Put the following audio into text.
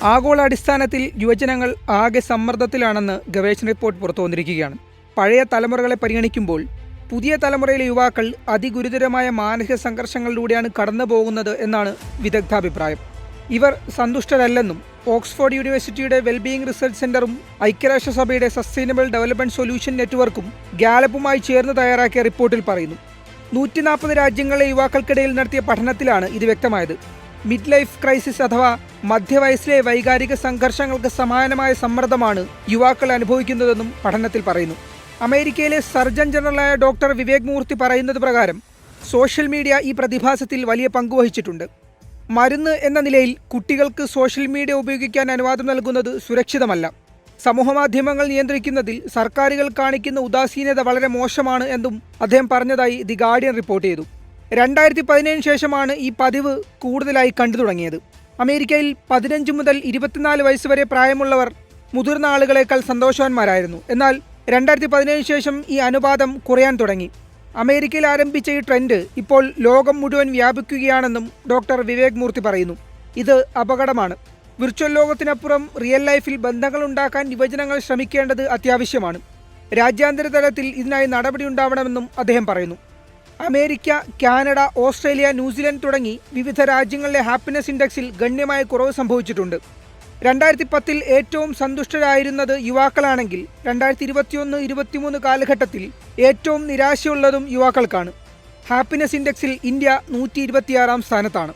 ആഗോളാടിസ്ഥാനത്തിൽ യുവജനങ്ങൾ ആകെ സമ്മർദ്ദത്തിലാണെന്ന് ഗവേഷണ റിപ്പോർട്ട് പുറത്തുവന്നിരിക്കുകയാണ്. പഴയ തലമുറകളെ പരിഗണിക്കുമ്പോൾ പുതിയ തലമുറയിലെ യുവാക്കൾ അതിഗുരുതരമായ മാനസിക സംഘർഷങ്ങളിലൂടെയാണ് കടന്നു പോകുന്നത് എന്നാണ് വിദഗ്ധാഭിപ്രായം. ഇവർ സന്തുഷ്ടരല്ലെന്നും ഓക്സ്ഫോർഡ് യൂണിവേഴ്സിറ്റിയുടെ വെൽബീയിങ് റിസർച്ച് സെന്ററും ഐക്യരാഷ്ട്രസഭയുടെ സസ്റ്റൈനബിൾ ഡെവലപ്മെന്റ് സൊല്യൂഷൻ നെറ്റ്വർക്കും ഗാലപ്പുമായി ചേർന്ന് തയ്യാറാക്കിയ റിപ്പോർട്ടിൽ പറയുന്നു. 140 രാജ്യങ്ങളിലെ യുവാക്കൾക്കിടയിൽ നടത്തിയ പഠനത്തിലാണ് ഇത് വ്യക്തമായത്. മിഡ് ലൈഫ് ക്രൈസിസ് അഥവാ മധ്യവയസ്സിലെ വൈകാരിക സംഘർഷങ്ങൾക്ക് സമാനമായ സമ്മർദ്ദമാണ് യുവാക്കൾ അനുഭവിക്കുന്നതെന്നും പഠനത്തിൽ പറയുന്നു. അമേരിക്കയിലെ സർജൻ ജനറലായ ഡോക്ടർ വിവേക് മൂർത്തി പറയുന്നത് പ്രകാരം സോഷ്യൽ മീഡിയ ഈ പ്രതിഭാസത്തിൽ വലിയ പങ്കുവഹിച്ചിട്ടുണ്ട്. മരുന്ന് എന്ന നിലയിൽ കുട്ടികൾക്ക് സോഷ്യൽ മീഡിയ ഉപയോഗിക്കാൻ അനുവാദം നൽകുന്നത് സുരക്ഷിതമല്ല. സമൂഹമാധ്യമങ്ങൾ നിയന്ത്രിക്കുന്നതിൽ സർക്കാരുകൾ കാണിക്കുന്ന ഉദാസീനത വളരെ മോശമാണ് എന്നും അദ്ദേഹം പറഞ്ഞതായി ദി ഗാർഡിയൻ റിപ്പോർട്ട് ചെയ്തു. 2017 ശേഷമാണ് ഈ പതിവ് കൂടുതലായി കണ്ടു തുടങ്ങിയത്. അമേരിക്കയിൽ 15 മുതൽ 24 വയസ്സ് വരെ പ്രായമുള്ളവർ മുതിർന്ന ആളുകളെക്കാൾ സന്തോഷവാന്മാരായിരുന്നു. എന്നാൽ 2017 ശേഷം ഈ അനുപാതം കുറയാൻ തുടങ്ങി. അമേരിക്കയിൽ ആരംഭിച്ച ഈ ട്രെൻഡ് ഇപ്പോൾ ലോകം മുഴുവൻ വ്യാപിക്കുകയാണെന്നും ഡോക്ടർ വിവേക് മൂർത്തി പറയുന്നു. ഇത് അപകടമാണ്. വിർച്വൽ ലോകത്തിനപ്പുറം റിയൽ ലൈഫിൽ ബന്ധങ്ങൾ ഉണ്ടാക്കാൻ യുവജനങ്ങൾ ശ്രമിക്കേണ്ടത് അത്യാവശ്യമാണ്. രാജ്യാന്തര തലത്തിൽ ഇതിനായി നടപടിയുണ്ടാവണമെന്നും അദ്ദേഹം പറയുന്നു. അമേരിക്ക, കാനഡ, ഓസ്ട്രേലിയ, ന്യൂസിലൻഡ് തുടങ്ങി വിവിധ രാജ്യങ്ങളിലെ ഹാപ്പിനെസ് ഇൻഡെക്സിൽ ഗണ്യമായ കുറവ് സംഭവിച്ചിട്ടുണ്ട്. 2010 ഏറ്റവും സന്തുഷ്ടരായിരുന്നത് യുവാക്കളാണെങ്കിൽ 2021-23 കാലഘട്ടത്തിൽ ഏറ്റവും നിരാശയുള്ളതും യുവാക്കൾക്കാണ്. ഹാപ്പിനെസ് ഇൻഡെക്സിൽ ഇന്ത്യ 126 സ്ഥാനത്താണ്.